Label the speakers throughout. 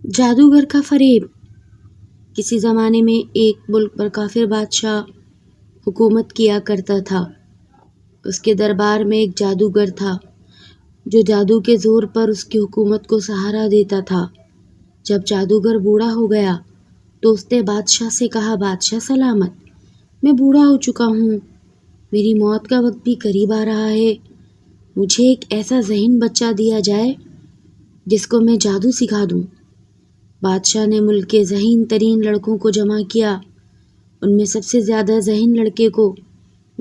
Speaker 1: جادوگر کا فریب۔ کسی زمانے میں ایک ملک پر کافر بادشاہ حکومت کیا کرتا تھا۔ اس کے دربار میں ایک جادوگر تھا جو جادو کے زور پر اس کی حکومت کو سہارا دیتا تھا۔ جب جادوگر بوڑھا ہو گیا تو اس نے بادشاہ سے کہا، بادشاہ سلامت، میں بوڑھا ہو چکا ہوں، میری موت کا وقت بھی قریب آ رہا ہے، مجھے ایک ایسا ذہین بچہ دیا جائے جس کو میں جادو سکھا دوں۔ بادشاہ نے ملک کے ذہین ترین لڑکوں کو جمع کیا۔ ان میں سب سے زیادہ ذہین لڑکے کو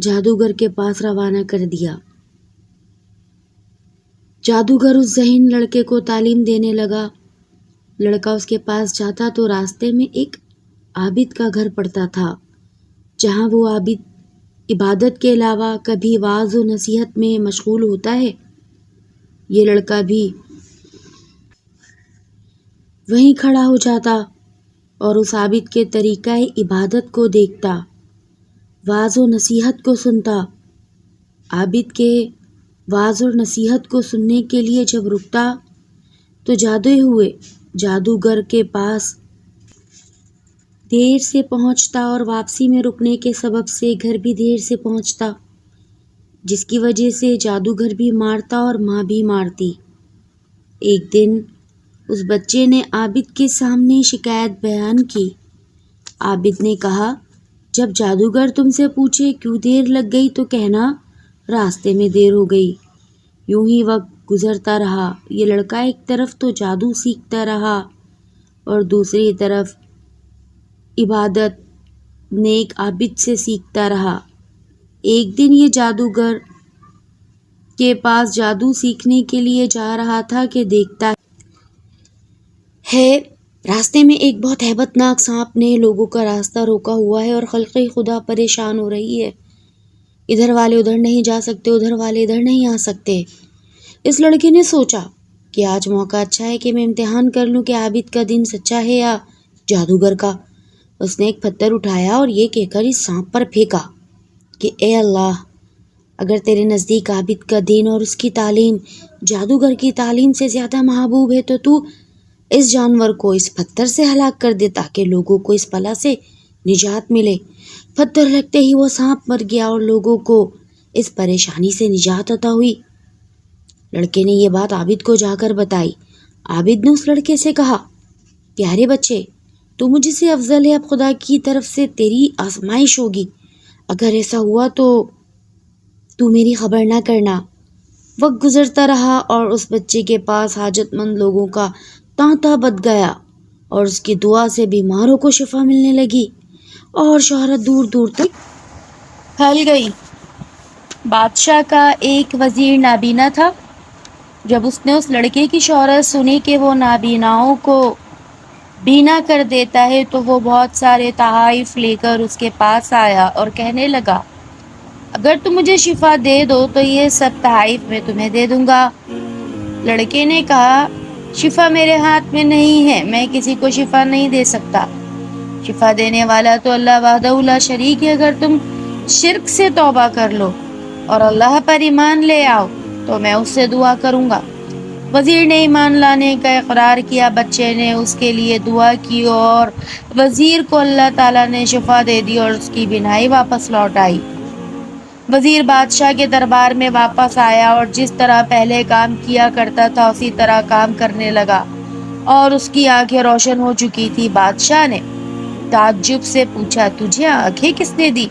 Speaker 1: جادوگر کے پاس روانہ کر دیا۔ جادوگر اس ذہین لڑکے کو تعلیم دینے لگا۔ لڑکا اس کے پاس جاتا تو راستے میں ایک عابد کا گھر پڑتا تھا، جہاں وہ عابد عبادت کے علاوہ کبھی وعظ و نصیحت میں مشغول ہوتا ہے۔ یہ لڑکا بھی وہیں کھڑا ہو جاتا اور اس عابد کے طریقہ عبادت کو دیکھتا، وعظ و نصیحت کو سنتا۔ عابد کے وعظ اور نصیحت کو سننے کے لیے جب رکتا تو جادوئی ہوئے جادوگر کے پاس دیر سے پہنچتا اور واپسی میں رکنے کے سبب سے گھر بھی دیر سے پہنچتا، جس کی وجہ سے جادوگر بھی مارتا اور ماں بھی مارتی۔ ایک دن اس بچے نے عابد کے سامنے شکایت بیان کی۔ عابد نے کہا، جب جادوگر تم سے پوچھے کیوں دیر لگ گئی تو کہنا راستے میں دیر ہو گئی۔ یوں ہی وقت گزرتا رہا۔ یہ لڑکا ایک طرف تو جادو سیکھتا رہا اور دوسری طرف عبادت نیک عابد سے سیکھتا رہا۔ ایک دن یہ جادوگر کے پاس جادو سیکھنے کے لیے جا رہا تھا کہ دیکھتا ہے راستے میں ایک بہت ہیبت ناک سانپ نے لوگوں کا راستہ روکا ہوا ہے اور خلق خدا پریشان ہو رہی ہے۔ ادھر والے ادھر نہیں جا سکتے، ادھر والے ادھر نہیں آ سکتے۔ اس لڑکے نے سوچا کہ آج موقع اچھا ہے کہ میں امتحان کر لوں کہ عابد کا دین سچا ہے یا جادوگر کا۔ اس نے ایک پتھر اٹھایا اور یہ کہہ کر اس سانپ پر پھینکا کہ اے اللہ، اگر تیرے نزدیک عابد کا دین اور اس کی تعلیم جادوگر کی تعلیم سے زیادہ محبوب ہے تو اس جانور کو اس پتھر سے ہلاک کر دے تاکہ لوگوں کو اس بلا سے نجات ملے۔ پتھر لگتے ہی وہ سانپ مر گیا اور لوگوں کو اس پریشانی سے نجات عطا ہوئی۔ لڑکے نے یہ بات عابد کو جا کر بتائی۔ عابد نے اس لڑکے سے کہا، پیارے بچے، تو مجھ سے افضل ہے، اب خدا کی طرف سے تیری آزمائش ہوگی، اگر ایسا ہوا تو میری خبر نہ کرنا۔ وقت گزرتا رہا اور اس بچے کے پاس حاجت مند لوگوں کا تانتا بد گیا اور اس کی دعا سے بیماروں کو شفا ملنے لگی اور شہرت دور دور تک پھیل گئی۔ بادشاہ کا ایک وزیر نابینا تھا۔ جب اس نے اس لڑکے کی شہرت سنی کہ وہ نابیناؤں کو بینا کر دیتا ہے تو وہ بہت سارے تحائف لے کر اس کے پاس آیا اور کہنے لگا، اگر تم مجھے شفا دے دو تو یہ سب تحائف میں تمہیں دے دوں گا۔ لڑکے نے کہا، شفا میرے ہاتھ میں نہیں ہے، میں کسی کو شفا نہیں دے سکتا۔ شفا دینے والا تو اللہ وحدہ لا شریک ہے۔ اگر تم شرک سے توبہ کر لو اور اللہ پر ایمان لے آؤ تو میں اس سے دعا کروں گا۔ وزیر نے ایمان لانے کا اقرار کیا۔ بچے نے اس کے لیے دعا کی اور وزیر کو اللہ تعالیٰ نے شفا دے دی اور اس کی بینائی واپس لوٹ آئی۔ وزیر بادشاہ کے دربار میں واپس آیا اور جس طرح پہلے کام کیا کرتا تھا اسی طرح کام کرنے لگا اور اس کی آنکھیں روشن ہو چکی تھی۔ بادشاہ نے تعجب سے پوچھا، تجھے آنکھیں کس نے دی؟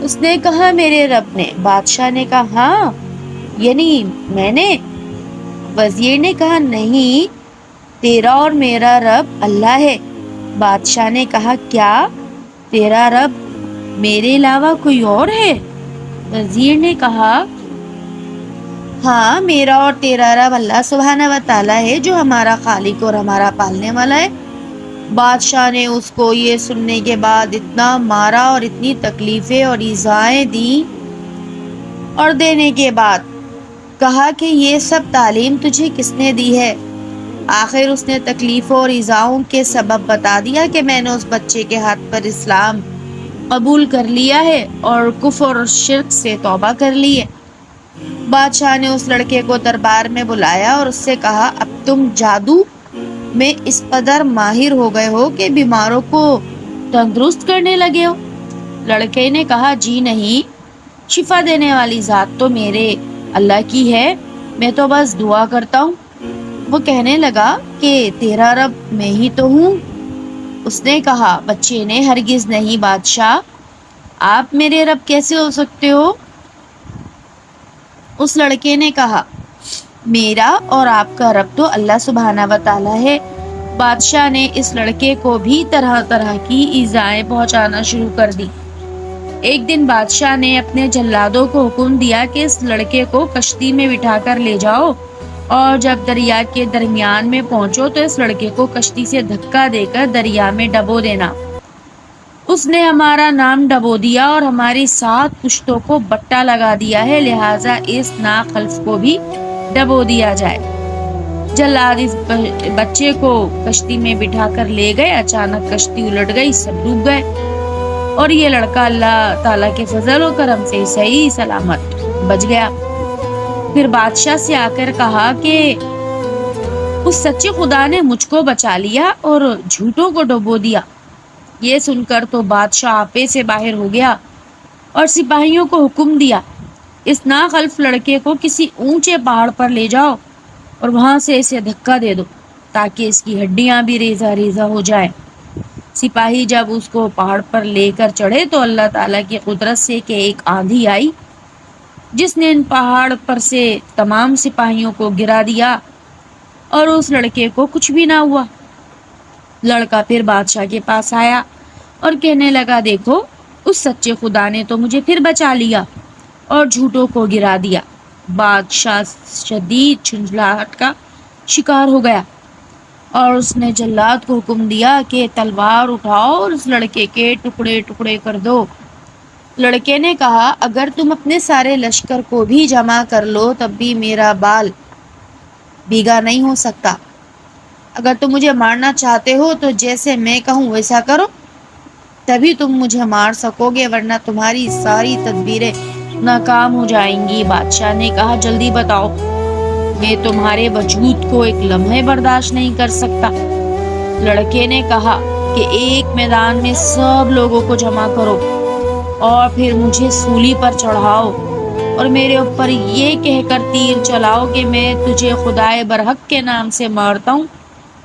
Speaker 1: اس نے کہا، میرے رب نے۔ بادشاہ نے کہا، ہاں، یعنی میں نے؟ وزیر نے کہا، نہیں، تیرا اور میرا رب اللہ ہے۔ بادشاہ نے کہا، کیا تیرا رب میرے علاوہ کوئی اور ہے؟ وزیر نے کہا، ہاں، میرا اور تیرا رب اللہ سبحانہ و تعالیٰ ہے جو ہمارا خالق اور ہمارا پالنے والا ہے۔ بادشاہ نے اس کو یہ سننے کے بعد اتنا مارا اور اتنی تکلیفیں اور ایذائیں دیں اور دینے کے بعد کہا کہ یہ سب تعلیم تجھے کس نے دی ہے؟ آخر اس نے تکلیفوں اور ایذاؤں کے سبب بتا دیا کہ میں نے اس بچے کے ہاتھ پر اسلام قبول کر لیا ہے اور کفر اور شرک سے توبہ کر لی ہے۔ بادشاہ نے اس لڑکے کو دربار میں بلایا اور اس سے کہا، اب تم جادو میں اس قدر ماہر ہو گئے ہو کہ بیماروں کو تندرست کرنے لگے ہو؟ لڑکے نے کہا جی نہیں، شفا دینے والی ذات تو میرے اللہ کی ہے، میں تو بس دعا کرتا ہوں۔ وہ کہنے لگا کہ تیرا رب میں ہی تو ہوں۔ اس نے کہا بچے نے ہرگز نہیں بادشاہ، آپ میرے رب کیسے ہو سکتے ہو؟ اس لڑکے نے کہا میرا اور آپ کا رب تو اللہ سبحانہ و تعالیٰ ہے۔ بادشاہ نے اس لڑکے کو بھی طرح طرح کی ایذائیں پہنچانا شروع کر دی۔ ایک دن بادشاہ نے اپنے جلادوں کو حکم دیا کہ اس لڑکے کو کشتی میں بٹھا کر لے جاؤ، اور جب دریا کے درمیان میں پہنچو تو اس لڑکے کو کشتی سے دھکا دے کر دریا میں ڈبو دینا۔ اس نے ہمارا نام ڈبو دیا اور ہماری 7 پشتوں کو بٹا لگا دیا ہے، لہٰذا اس ناخلف کو بھی ڈبو دیا جائے۔ جلاد اس بچے کو کشتی میں بٹھا کر لے گئے۔ اچانک کشتی الٹ گئی، سب ڈوب گئے، اور یہ لڑکا اللہ تعالیٰ کے فضل و کرم سے صحیح سلامت بچ گیا۔ پھر بادشاہ سے آ کر کہا کہ اس سچے خدا نے مجھ کو بچا لیا اور جھوٹوں کو ڈبو دیا۔ یہ سن کر تو بادشاہ آپے سے باہر ہو گیا اور سپاہیوں کو حکم دیا اس ناخلف لڑکے کو کسی اونچے پہاڑ پر لے جاؤ اور وہاں سے اسے دھکا دے دو تاکہ اس کی ہڈیاں بھی ریزہ ریزہ ہو جائیں۔ سپاہی جب اس کو پہاڑ پر لے کر چڑھے تو اللہ تعالیٰ کی قدرت سے کہ ایک آندھی آئی جس نے ان پہاڑ پر سے تمام سپاہیوں کو گرا دیا اور اس لڑکے کو کچھ بھی نہ ہوا۔ لڑکا پھر بادشاہ کے پاس آیا اور کہنے لگا دیکھو، اس سچے خدا نے تو مجھے پھر بچا لیا اور جھوٹوں کو گرا دیا۔ بادشاہ شدید جھنجھلاہٹ کا شکار ہو گیا اور اس نے جلاد کو حکم دیا کہ تلوار اٹھاؤ اور اس لڑکے کے ٹکڑے ٹکڑے کر دو۔ لڑکے نے کہا اگر تم اپنے سارے لشکر کو بھی جمع کر لو تب بھی میرا بال بیگا نہیں ہو سکتا۔ اگر تم مجھے مارنا چاہتے ہو تو جیسے میں کہوں ویسا کرو، تبھی تم مجھے مار سکو گے، ورنہ تمہاری ساری تدبیریں ناکام ہو جائیں گی۔ بادشاہ نے کہا جلدی بتاؤ، میں تمہارے وجود کو ایک لمحے برداشت نہیں کر سکتا۔ لڑکے نے کہا کہ ایک میدان میں سب لوگوں کو جمع کرو اور پھر مجھے سولی پر چڑھاؤ اور میرے اوپر یہ کہہ کر تیر چلاؤ کہ میں تجھے خدائے برحق کے نام سے مارتا ہوں،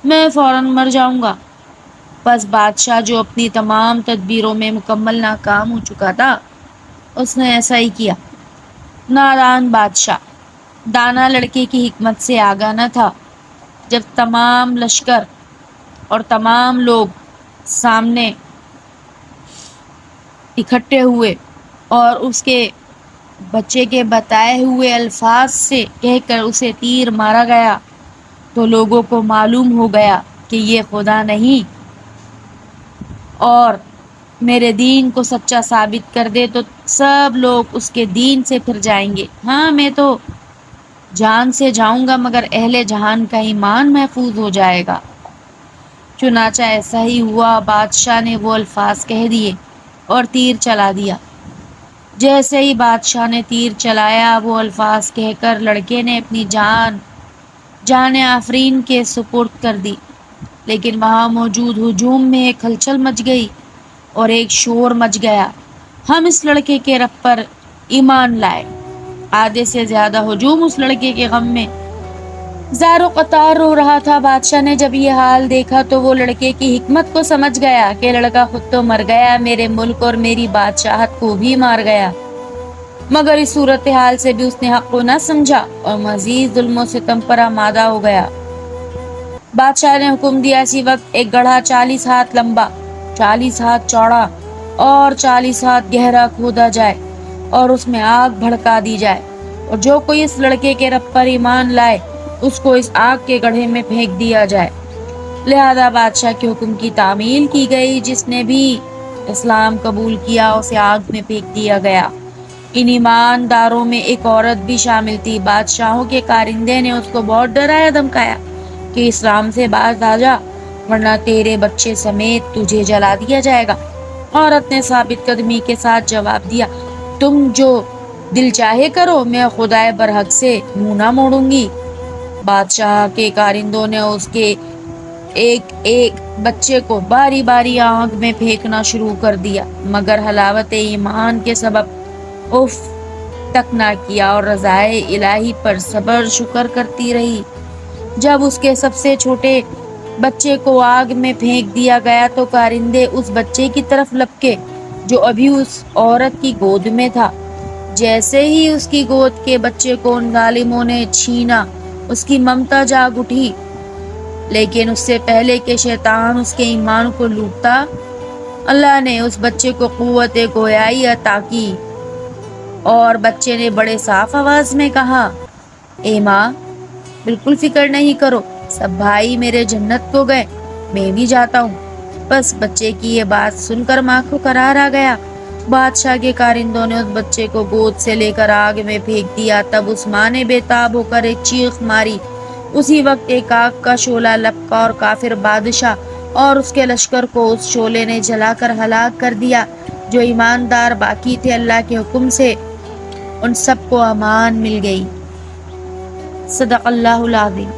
Speaker 1: میں فوراً مر جاؤں گا۔ بس بادشاہ جو اپنی تمام تدبیروں میں مکمل ناکام ہو چکا تھا، اس نے ایسا ہی کیا۔ نادان بادشاہ دانا لڑکے کی حکمت سے آگاہ نہ تھا۔ جب تمام لشکر اور تمام لوگ سامنے اکٹھے ہوئے اور اس کے بچے کے بتائے ہوئے الفاظ سے کہہ کر اسے تیر مارا گیا تو لوگوں کو معلوم ہو گیا کہ یہ خدا نہیں اور میرے دین کو سچا ثابت کر دے تو سب لوگ اس کے دین سے پھر جائیں گے۔ ہاں میں تو جان سے جاؤں گا مگر اہل جہان کا ایمان محفوظ ہو جائے گا۔ چنانچہ ایسا ہی ہوا۔ بادشاہ نے وہ الفاظ کہہ دیے اور تیر چلا دیا۔ جیسے ہی بادشاہ نے تیر چلایا وہ الفاظ کہہ کر لڑکے نے اپنی جان آفرین کے سپرد کر دی، لیکن وہاں موجود ہجوم میں ایک ہلچل مچ گئی اور ایک شور مچ گیا۔ ہم اس لڑکے کے رب پر ایمان لائے۔ آدھے سے زیادہ ہجوم اس لڑکے کے غم میں زار و قطار رو رہا تھا۔ بادشاہ نے جب یہ حال دیکھا تو وہ لڑکے کی حکمت کو سمجھ گیا کہ لڑکا خود تو مر گیا، میرے ملک اور میری بادشاہت کو بھی مار گیا، مگر اس صورتحال سے بھی اس نے حق کو نہ سمجھا اور مزید ظلم و ستم پر آمادہ ہو گیا۔ بادشاہ نے حکم دیا اسی وقت ایک گڑھا 40 ہاتھ لمبا، 40 ہاتھ چوڑا اور 40 ہاتھ گہرا کھودا جائے اور اس میں آگ بھڑکا دی جائے، اور جو کوئی اس لڑکے کے رب پر ایمان لائے اس کو اس آگ کے گڑھے میں پھینک دیا جائے۔ لہذا بادشاہ کے حکم کی تعمیل کی گئی۔ جس نے بھی اسلام قبول کیا اسے آگ میں پھینک دیا گیا۔ ان ایمانداروں میں ایک عورت بھی شامل تھی۔ بادشاہوں کے کارندے نے اس کو بہت ڈرایا دھمکایا کہ اسلام سے باز آ جا ورنہ تیرے بچے سمیت تجھے جلا دیا جائے گا۔ عورت نے ثابت قدمی کے ساتھ جواب دیا تم جو دل چاہے کرو، میں خدائے برحق سے منہ نہ موڑوں گی۔ بادشاہ کے کارندوں نے اس کے ایک ایک بچے کو باری باری آگ میں پھینکنا شروع کر دیا، مگر حلاوت ایمان کے سبب اف تک نہ کیا اور رضائے الہی پر صبر شکر کرتی رہی۔ جب اس کے سب سے چھوٹے بچے کو آگ میں پھینک دیا گیا تو کارندے اس بچے کی طرف لپکے جو ابھی اس عورت کی گود میں تھا۔ جیسے ہی اس کی گود کے بچے کو ان ظالموں نے چھینا، اس کی ممتا جاگ اٹھی، لیکن اس سے پہلے کہ شیطان اس کے ایمان کو لوٹتا، اللہ نے اس بچے کو قوت گویائی عطا کی اور بچے نے بڑے صاف آواز میں کہا، اے ماں، بالکل فکر نہیں کرو، سب بھائی میرے جنت کو گئے، میں بھی جاتا ہوں۔ بس بچے کی یہ بات سن کر ماں کو قرار آ گیا۔ بادشاہ کے کارندوں نے اس بچے کو گود سے لے کر آگ میں پھینک دیا۔ تب اس ماں نے بے تاب ہو کر ایک چیخ ماری۔ اسی وقت ایک آگ کا شعلہ لپکا اور کافر بادشاہ اور اس کے لشکر کو اس شعلے نے جلا کر ہلاک کر دیا۔ جو ایماندار باقی تھے، اللہ کے حکم سے ان سب کو امان مل گئی۔ صدق اللہ العظیم۔